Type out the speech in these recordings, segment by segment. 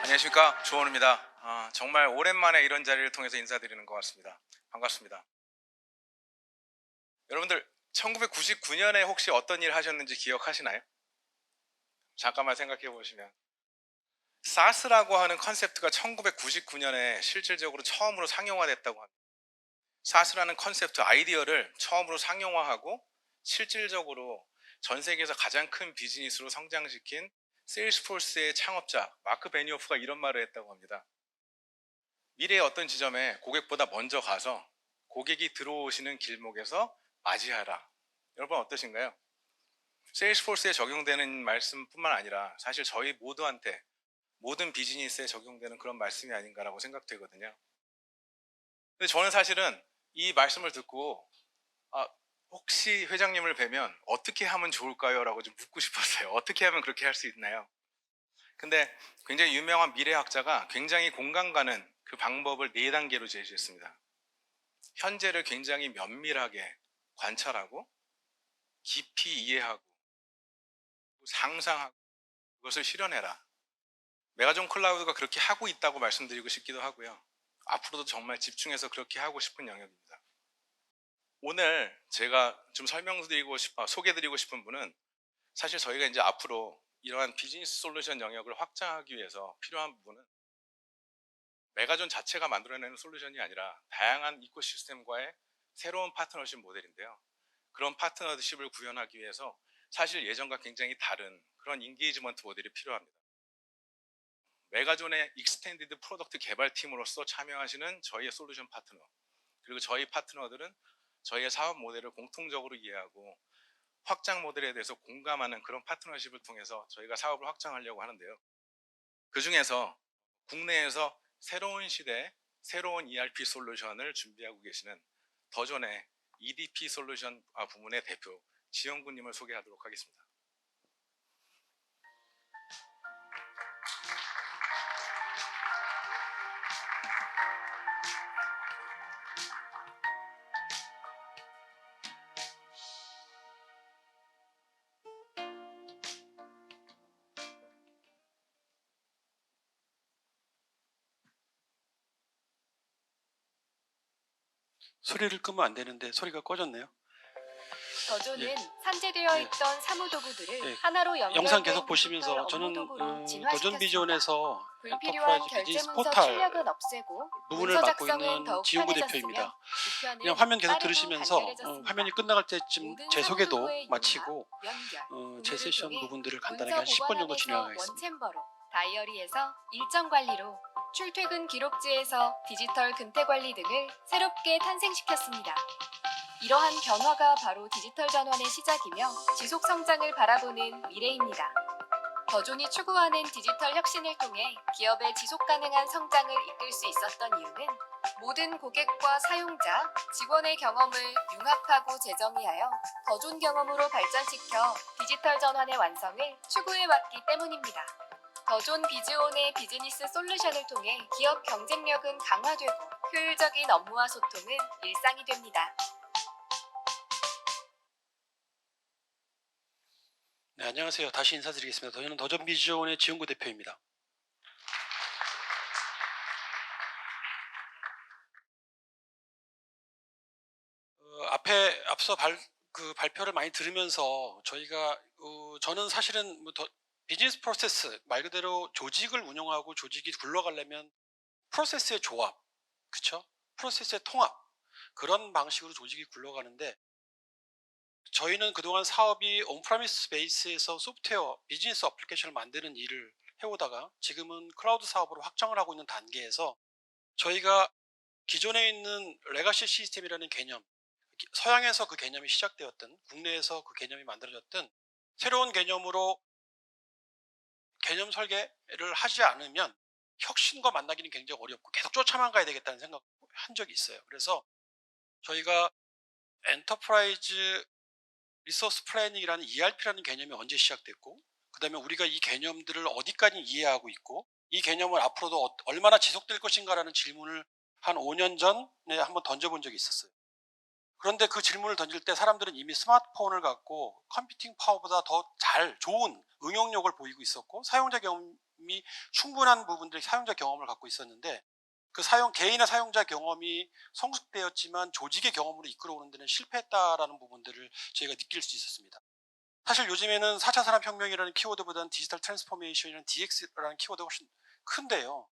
안녕하십니까, 조원우입니다. 정말 오랜만에 이런 자리를 통해서 인사드리는 것 같습니다. 반갑습니다. 여러분들 1999년에 혹시 어떤 일 하셨는지 기억하시나요? 잠깐만 생각해 보시면 사스라고 하는 컨셉트가 1999년에 실질적으로 처음으로 상용화됐다고 합니다. 사스라는 컨셉트 아이디어를 처음으로 상용화하고 실질적으로 전 세계에서 가장 큰 비즈니스로 성장시킨 세일스포스의 창업자 마크 베니오프가 이런 말을 했다고 합니다. 미래의 어떤 지점에 고객보다 먼저 가서 고객이 들어오시는 길목에서 맞이하라. 여러분 어떠신가요? 세일스포스에 적용되는 말씀뿐만 아니라 사실 저희 모두한테 모든 비즈니스에 적용되는 그런 말씀이 아닌가라고 생각되거든요. 근데 저는 사실은 이 말씀을 듣고 아, 혹시 회장님을 뵈면 어떻게 하면 좋을까요? 라고 좀 묻고 싶었어요. 어떻게 하면 그렇게 할 수 있나요? 근데 굉장히 유명한 미래학자가 굉장히 공감 가는 그 방법을 4단계로 제시했습니다. 현재를 굉장히 면밀하게 관찰하고 깊이 이해하고 상상하고 그것을 실현해라. 메가존 클라우드가 그렇게 하고 있다고 말씀드리고 싶기도 하고요. 앞으로도 정말 집중해서 그렇게 하고 싶은 영역입니다. 오늘 제가 좀 소개드리고 싶은 분은 사실 저희가 이제 앞으로 이러한 비즈니스 솔루션 영역을 확장하기 위해서 필요한 부분은 메가존 자체가 만들어내는 솔루션이 아니라 다양한 이코시스템과의 새로운 파트너십 모델인데요. 그런 파트너십을 구현하기 위해서 사실 예전과 굉장히 다른 그런 인게이지먼트 모델이 필요합니다. 메가존의 익스텐디드 프로덕트 개발팀으로서 참여하시는 저희의 솔루션 파트너, 그리고 저희 파트너들은 저희의 사업 모델을 공통적으로 이해하고 확장 모델에 대해서 공감하는 그런 파트너십을 통해서 저희가 사업을 확장하려고 하는데요. 그 중에서 국내에서 새로운 시대의 새로운 ERP 솔루션을 준비하고 계시는 더존의 EDP 솔루션 부문의 대표 지영구님을 소개하도록 하겠습니다. 소리를 끄면 안 되는데 소리가 꺼졌네요. 더존은 예. 산재되어 예. 있던 사무도구들을 예. 하나로 연결된 영상 계속 디지털 보시면서 저는 업무도구로 더존 진화시켰습니다. 비전에서 불필요한 엔터프라이즈 결제 비즈니스 문서 포탈 출력은 없애고 부분을 문서 맡고 작성은 있는 더욱 지용구 편해졌으며 대표입니다. 우편은 그냥 화면 계속 빠르고 들으시면서 간결해졌습니다. 화면이 끝나갈 때쯤 모든 제 소개도 사무도구의 융합, 마치고 연결, 제 공유를 세션 통해 부분들을 간단하게 문서 한 10분 정도 보관함에서 진행하겠습니다. 원챔버로, 다이어리에서 일정 관리로, 출퇴근 기록지에서 디지털 근태 관리 등을 새롭게 탄생시켰습니다. 이러한 변화가 바로 디지털 전환의 시작이며 지속 성장을 바라보는 미래입니다. 더존이 추구하는 디지털 혁신을 통해 기업의 지속 가능한 성장을 이끌 수 있었던 이유는 모든 고객과 사용자, 직원의 경험을 융합하고 재정의하여 더존 경험으로 발전시켜 디지털 전환의 완성을 추구해왔기 때문입니다. 더존 비즈온의 비즈니스 솔루션을 통해 기업 경쟁력은 강화되고 효율적인 업무와 소통은 일상이 됩니다. 네, 안녕하세요. 다시 인사드리겠습니다. 저는 더존 비전의 지용구 대표입니다. 앞서 발표를 많이 들으면서 저희가 저는 사실은 비즈니스 프로세스 말 그대로 조직을 운영하고 조직이 굴러가려면 프로세스의 조합, 그쵸? 프로세스의 통합, 그런 방식으로 조직이 굴러가는데 저희는 그동안 사업이 온프라미스 베이스에서 소프트웨어, 비즈니스 어플리케이션을 만드는 일을 해오다가 지금은 클라우드 사업으로 확장을 하고 있는 단계에서 저희가 기존에 있는 레가시 시스템이라는 개념, 서양에서 그 개념이 시작되었든 국내에서 그 개념이 만들어졌든 새로운 개념으로 개념 설계를 하지 않으면 혁신과 만나기는 굉장히 어렵고 계속 쫓아만 가야 되겠다는 생각을 한 적이 있어요. 그래서 저희가 엔터프라이즈 리소스 플래닝이라는 ERP라는 개념이 언제 시작됐고, 그 다음에 우리가 이 개념들을 어디까지 이해하고 있고 이 개념을 앞으로도 얼마나 지속될 것인가라는 질문을 한 5년 전에 한번 던져본 적이 있었어요. 그런데 그 질문을 던질 때 사람들은 이미 스마트폰을 갖고 컴퓨팅 파워보다 더 좋은 응용력을 보이고 있었고 사용자 경험이 이미 충분한 부분들의 사용자 경험을 갖고 있었는데 그 개인의 사용자 경험이 성숙되었지만 조직의 경험으로 이끌어오는 데는 실패했다라는 부분들을 저희가 느낄 수 있었습니다. 사실 요즘에는 4차 산업혁명이라는 키워드보다는 디지털 트랜스포메이션이라는 DX라는 키워드가 훨씬 큰데요.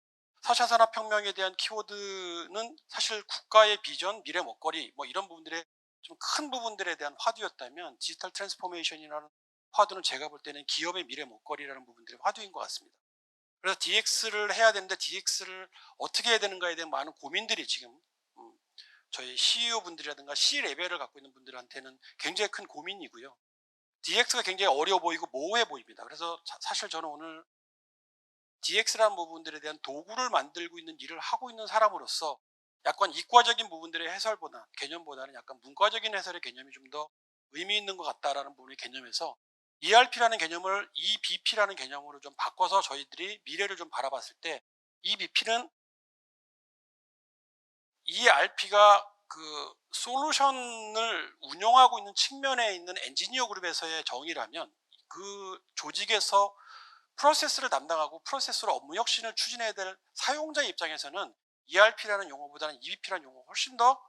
4차 산업혁명에 대한 키워드는 사실 국가의 비전, 미래 먹거리 뭐 이런 부분들의 좀 큰 부분들에 대한 화두였다면 디지털 트랜스포메이션이라는 화두는 제가 볼 때는 기업의 미래 먹거리라는 부분들의 화두인 것 같습니다. 그래서 DX를 해야 되는데 DX를 어떻게 해야 되는가에 대한 많은 고민들이 지금 저희 CEO 분들이라든가 C 레벨을 갖고 있는 분들한테는 굉장히 큰 고민이고요. DX가 굉장히 어려워 보이고 모호해 보입니다. 그래서 사실 저는 오늘 DX라는 부분들에 대한 도구를 만들고 있는 일을 하고 있는 사람으로서 약간 이과적인 부분들의 해설보다 개념보다는 약간 문과적인 해설의 개념이 좀 더 의미 있는 것 같다라는 부분의 개념에서 ERP라는 개념을 EBP라는 개념으로 좀 바꿔서 저희들이 미래를 좀 바라봤을 때 EBP는 ERP가 그 솔루션을 운영하고 있는 측면에 있는 엔지니어 그룹에서의 정의라면 그 조직에서 프로세스를 담당하고 프로세스로 업무 혁신을 추진해야 될 사용자 입장에서는 ERP라는 용어보다는 EBP라는 용어가 훨씬 더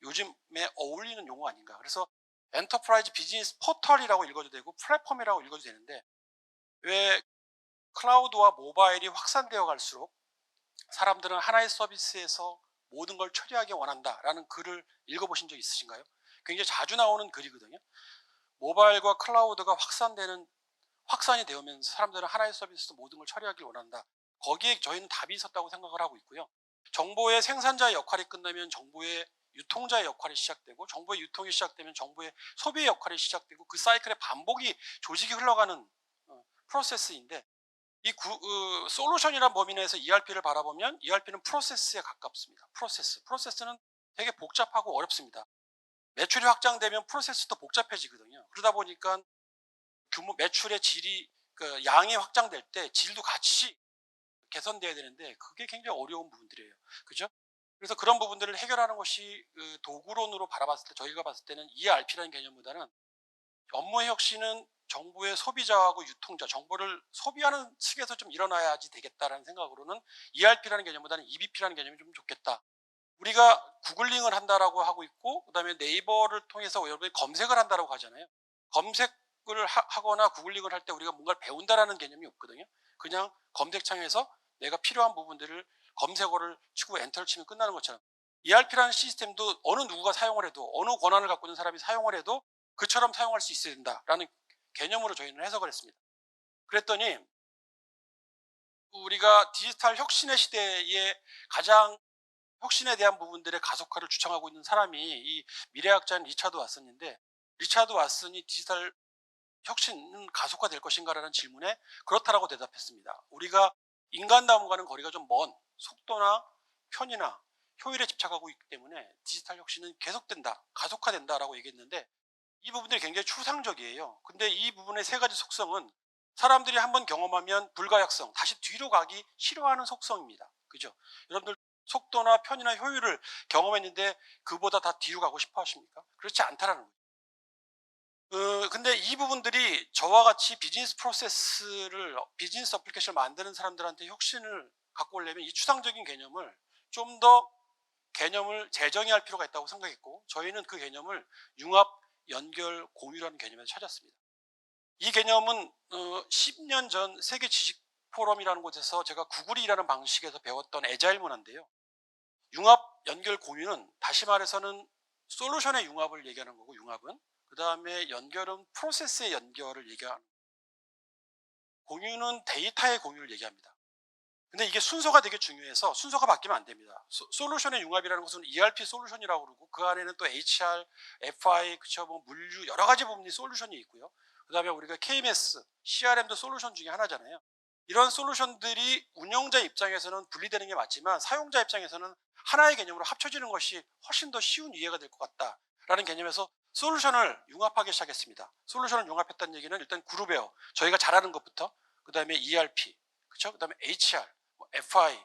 요즘에 어울리는 용어 아닌가. 그래서 엔터프라이즈 비즈니스 포털이라고 읽어도 되고 플랫폼이라고 읽어도 되는데 왜 클라우드와 모바일이 확산되어 갈수록 사람들은 하나의 서비스에서 모든 걸 처리하기 원한다라는 글을 읽어보신 적 있으신가요? 굉장히 자주 나오는 글이거든요. 모바일과 클라우드가 확산이 되면서 사람들은 하나의 서비스에서 모든 걸 처리하길 원한다. 거기에 저희는 답이 있었다고 생각을 하고 있고요. 정보의 생산자의 역할이 끝나면 정보의 유통자의 역할이 시작되고 정보의 유통이 시작되면 정보의 소비의 역할이 시작되고 그 사이클의 반복이 조직이 흘러가는 프로세스인데 이 솔루션이라는 범위 내에서 ERP를 바라보면 ERP는 프로세스에 가깝습니다. 프로세스는 되게 복잡하고 어렵습니다. 매출이 확장되면 프로세스도 복잡해지거든요. 그러다 보니까 매출의 양이 확장될 때 질도 같이 개선돼야 되는데 그게 굉장히 어려운 부분들이에요. 그죠? 그래서 그런 부분들을 해결하는 것이 도구론으로 바라봤을 때 저희가 봤을 때는 ERP라는 개념보다는 업무의 혁신은 정보의 소비자하고 유통자, 정보를 소비하는 측에서 좀 일어나야지 되겠다라는 생각으로는 ERP라는 개념보다는 EBP라는 개념이 좀 좋겠다. 우리가 구글링을 한다라고 하고 있고 그다음에 네이버를 통해서 여러분이 검색을 한다라고 하잖아요. 검색을 하거나 구글링을 할 때 우리가 뭔가를 배운다라는 개념이 없거든요. 그냥 검색창에서 내가 필요한 부분들을 검색어를 치고 엔터를 치면 끝나는 것처럼 ERP라는 시스템도 어느 누구가 사용을 해도 어느 권한을 갖고 있는 사람이 사용을 해도 그처럼 사용할 수 있어야 된다라는 개념으로 저희는 해석을 했습니다. 그랬더니 우리가 디지털 혁신의 시대에 가장 혁신에 대한 부분들의 가속화를 주창하고 있는 사람이 이 미래학자인 리차드 왓슨인데 리차드 왓슨이 디지털 혁신은 가속화될 것인가라는 질문에 그렇다라고 대답했습니다. 우리가 인간다움과는 거리가 좀 먼 속도나 편의나 효율에 집착하고 있기 때문에 디지털 혁신은 계속된다, 가속화된다라고 얘기했는데 이 부분들이 굉장히 추상적이에요. 근데 이 부분의 세 가지 속성은 사람들이 한번 경험하면 불가역성, 다시 뒤로 가기 싫어하는 속성입니다. 그죠? 여러분들 속도나 편의나 효율을 경험했는데 그보다 다 뒤로 가고 싶어 하십니까? 그렇지 않다라는 거예요. 근데 이 부분들이 저와 같이 비즈니스 비즈니스 어플리케이션을 만드는 사람들한테 혁신을 갖고 오려면 이 추상적인 개념을 좀 더 재정의할 필요가 있다고 생각했고 저희는 그 개념을 융합, 연결, 공유라는 개념에서 찾았습니다. 이 개념은 10년 전 세계 지식 포럼이라는 곳에서 제가 구글이라는 방식에서 배웠던 애자일 문화인데요. 융합, 연결, 공유는 다시 말해서는 솔루션의 융합을 얘기하는 거고 융합은 그 다음에 연결은 프로세스의 연결을 얘기하는 공유는 데이터의 공유를 얘기합니다. 근데 이게 순서가 되게 중요해서 순서가 바뀌면 안 됩니다. 솔루션의 융합이라는 것은 ERP 솔루션이라고 그러고 그 안에는 또 HR, FI, 그쵸, 뭐 물류 여러 가지 부분이 솔루션이 있고요. 그 다음에 우리가 KMS, CRM도 솔루션 중에 하나잖아요. 이런 솔루션들이 운영자 입장에서는 분리되는 게 맞지만 사용자 입장에서는 하나의 개념으로 합쳐지는 것이 훨씬 더 쉬운 이해가 될 것 같다라는 개념에서 솔루션을 융합하기 시작했습니다. 솔루션을 융합했다는 얘기는 일단 그룹웨어, 저희가 잘하는 것부터 그 다음에 ERP, 그쵸? 그 다음에 HR, FI,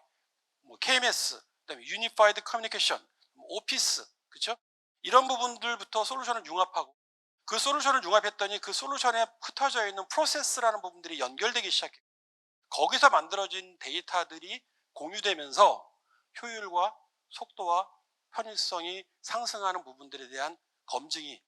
KMS, 그다음에 유니파이드 커뮤니케이션, 오피스, 그렇죠? 이런 부분들부터 솔루션을 융합하고 그 솔루션을 융합했더니 그 솔루션에 흩어져 있는 프로세스라는 부분들이 연결되기 시작해요. 거기서 만들어진 데이터들이 공유되면서 효율과 속도와 편의성이 상승하는 부분들에 대한 검증이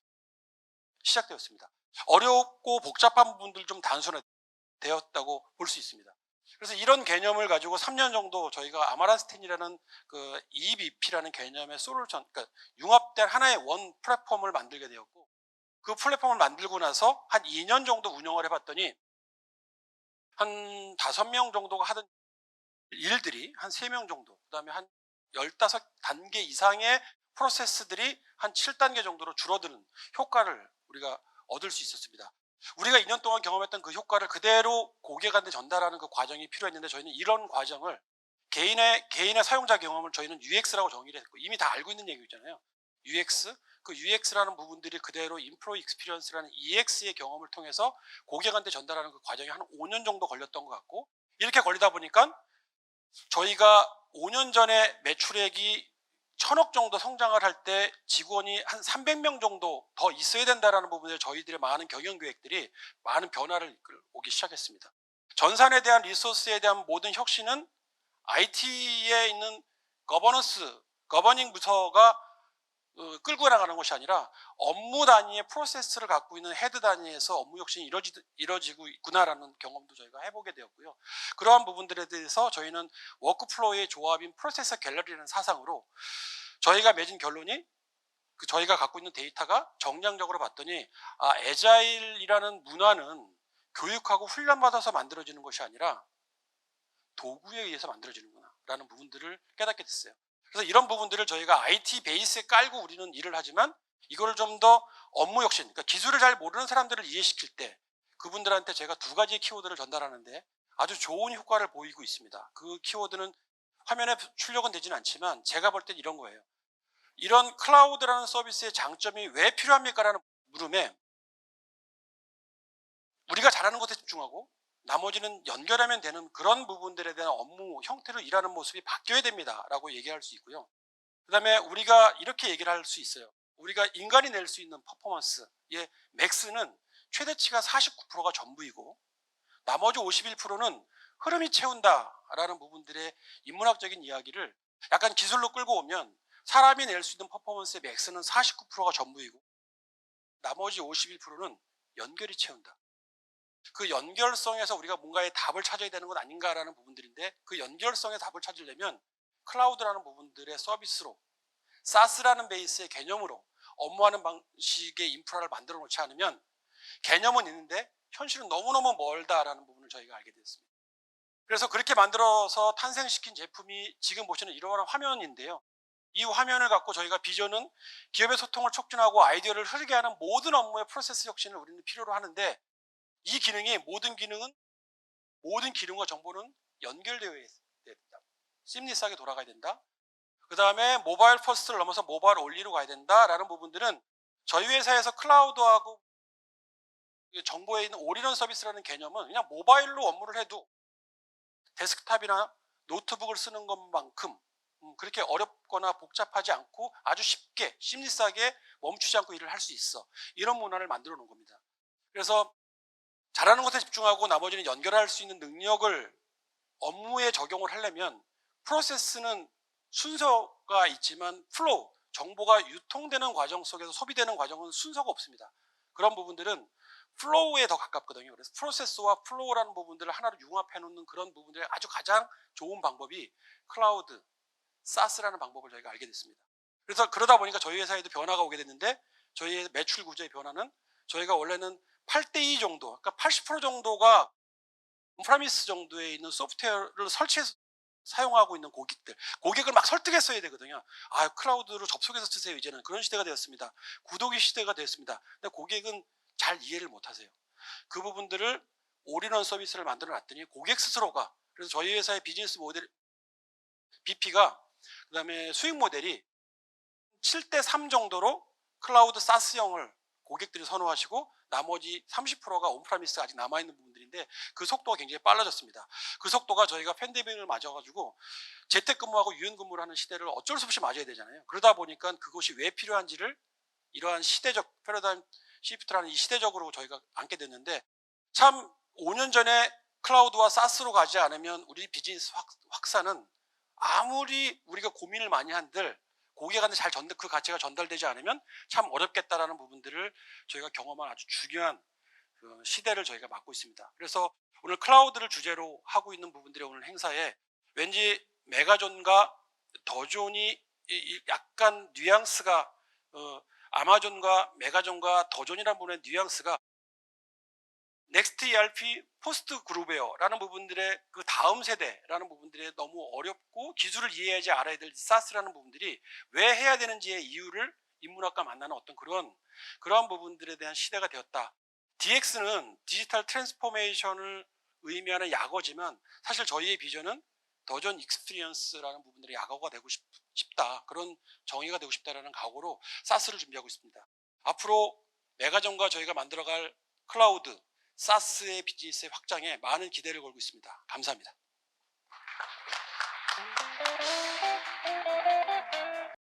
시작되었습니다. 어렵고 복잡한 부분들 좀 단순화되었다고 볼 수 있습니다. 그래서 이런 개념을 가지고 3년 정도 저희가 아마란스텐이라는 그 EBP라는 개념의 솔루션, 그러니까 융합된 하나의 원 플랫폼을 만들게 되었고, 그 플랫폼을 만들고 나서 한 2년 정도 운영을 해봤더니 한 5명 정도가 하던 일들이 한 3명 정도, 그 다음에 한 15단계 이상의 프로세스들이 한 7단계 정도로 줄어드는 효과를 우리가 얻을 수 있었습니다. 우리가 2년 동안 경험했던 그 효과를 그대로 고객한테 전달하는 그 과정이 필요했는데, 저희는 이런 과정을 개인의 사용자 경험을 저희는 UX라고 정의를 했고, 이미 다 알고 있는 얘기잖아요. UX, 그 UX라는 부분들이 그대로 인프로이 익스피리언스라는 EX의 경험을 통해서 고객한테 전달하는 그 과정이 한 5년 정도 걸렸던 것 같고, 이렇게 걸리다 보니까 저희가 5년 전에 매출액이 1,000억 정도 성장을 할 때 직원이 한 300명 정도 더 있어야 된다는 부분에 저희들의 많은 경영 계획들이 많은 변화를 오기 시작했습니다. 전산에 대한 리소스에 대한 모든 혁신은 IT에 있는 거버닝 부서가 끌고 나가는 것이 아니라 업무 단위의 프로세스를 갖고 있는 헤드 단위에서 업무 혁신이 이루어지고 있구나라는 경험도 저희가 해보게 되었고요. 그러한 부분들에 대해서 저희는 워크플로우의 조합인 프로세서 갤러리라는 사상으로 저희가 맺은 결론이, 저희가 갖고 있는 데이터가 정량적으로 봤더니 애자일이라는 문화는 교육하고 훈련받아서 만들어지는 것이 아니라 도구에 의해서 만들어지는구나 라는 부분들을 깨닫게 됐어요. 그래서 이런 부분들을 저희가 IT 베이스에 깔고 우리는 일을 하지만, 이걸 좀 더 업무 혁신, 그러니까 기술을 잘 모르는 사람들을 이해시킬 때 그분들한테 제가 2가지의 키워드를 전달하는데 아주 좋은 효과를 보이고 있습니다. 그 키워드는 화면에 출력은 되지는 않지만 제가 볼 땐 이런 거예요. 이런 클라우드라는 서비스의 장점이 왜 필요합니까? 라는 물음에 우리가 잘하는 것에 집중하고 나머지는 연결하면 되는 그런 부분들에 대한 업무 형태로 일하는 모습이 바뀌어야 됩니다 라고 얘기할 수 있고요. 그 다음에 우리가 이렇게 얘기를 할 수 있어요. 우리가 인간이 낼 수 있는 퍼포먼스의 맥스는 최대치가 49%가 전부이고, 나머지 51%는 흐름이 채운다라는 부분들의 인문학적인 이야기를 약간 기술로 끌고 오면, 사람이 낼 수 있는 퍼포먼스의 맥스는 49%가 전부이고 나머지 51%는 연결이 채운다. 그 연결성에서 우리가 뭔가의 답을 찾아야 되는 것 아닌가라는 부분들인데, 그 연결성의 답을 찾으려면 클라우드라는 부분들의 서비스로, SaaS라는 베이스의 개념으로 업무하는 방식의 인프라를 만들어 놓지 않으면 개념은 있는데 현실은 너무너무 멀다라는 부분을 저희가 알게 됐습니다. 그래서 그렇게 만들어서 탄생시킨 제품이 지금 보시는 이러한 화면인데요. 이 화면을 갖고 저희가 비전은 기업의 소통을 촉진하고 아이디어를 흐르게 하는 모든 업무의 프로세스 혁신을 우리는 필요로 하는데, 이 기능이 모든 기능과 정보는 연결되어야 된다. 심리스하게 돌아가야 된다. 그 다음에 모바일 퍼스트를 넘어서 모바일 올리로 가야 된다라는 부분들은 저희 회사에서 클라우드하고 정보에 있는 올인원 서비스라는 개념은 그냥 모바일로 업무를 해도 데스크탑이나 노트북을 쓰는 것만큼 그렇게 어렵거나 복잡하지 않고 아주 쉽게 심리스하게 멈추지 않고 일을 할 수 있어. 이런 문화를 만들어 놓은 겁니다. 그래서 잘하는 것에 집중하고 나머지는 연결할 수 있는 능력을 업무에 적용을 하려면, 프로세스는 순서가 있지만 플로우, 정보가 유통되는 과정 속에서 소비되는 과정은 순서가 없습니다. 그런 부분들은 플로우에 더 가깝거든요. 그래서 프로세스와 플로우라는 부분들을 하나로 융합해 놓는 그런 부분들의 아주 가장 좋은 방법이 클라우드, SaaS라는 방법을 저희가 알게 됐습니다. 그래서 그러다 보니까 저희 회사에도 변화가 오게 됐는데, 저희의 매출 구조의 변화는 저희가 원래는 8:2 정도, 그러니까 80% 정도가 온프라미스 정도에 있는 소프트웨어를 설치해서 사용하고 있는 고객을 막 설득했어야 되거든요. 클라우드로 접속해서 쓰세요. 이제는 그런 시대가 되었습니다. 구독의 시대가 되었습니다. 근데 고객은 잘 이해를 못 하세요. 그 부분들을 올인원 서비스를 만들어 놨더니 고객 스스로가, 그래서 저희 회사의 비즈니스 모델 BP가, 그 다음에 수익 모델이 7:3 정도로 클라우드 사스형을 고객들이 선호하시고, 나머지 30%가 온프라미스가 아직 남아있는 부분들인데 그 속도가 굉장히 빨라졌습니다. 그 속도가 저희가 팬데믹을 맞아가지고 재택근무하고 유연근무를 하는 시대를 어쩔 수 없이 맞아야 되잖아요. 그러다 보니까 그것이 왜 필요한지를 이러한 시대적 패러다임 시프트라는 이 시대적으로 저희가 안게 됐는데, 참 5년 전에 클라우드와 사스로 가지 않으면 우리 비즈니스 확산은 아무리 우리가 고민을 많이 한들 고객한테 그 가치가 전달되지 않으면 참 어렵겠다라는 부분들을 저희가 경험한 아주 중요한 그 시대를 저희가 맞고 있습니다. 그래서 오늘 클라우드를 주제로 하고 있는 부분들이 오늘 행사에 왠지 메가존과 더존이 약간 뉘앙스가 아마존과 메가존과 더존이라는 부분의 뉘앙스가 넥스트 ERP 포스트 그룹웨어라는 부분들의 그 다음 세대라는 부분들이 너무 어렵고 기술을 이해하지 알아야 될 사스라는 부분들이 왜 해야 되는지의 이유를 인문학과 만나는 어떤 그러한 부분들에 대한 시대가 되었다. DX는 디지털 트랜스포메이션을 의미하는 약어지만 사실 저희의 비전은 더존 익스피리언스라는 부분들이 약어가 되고 싶다. 그런 정의가 되고 싶다라는 각오로 사스를 준비하고 있습니다. 앞으로 메가존과 저희가 만들어갈 클라우드 사스의 비즈니스의 확장에 많은 기대를 걸고 있습니다. 감사합니다.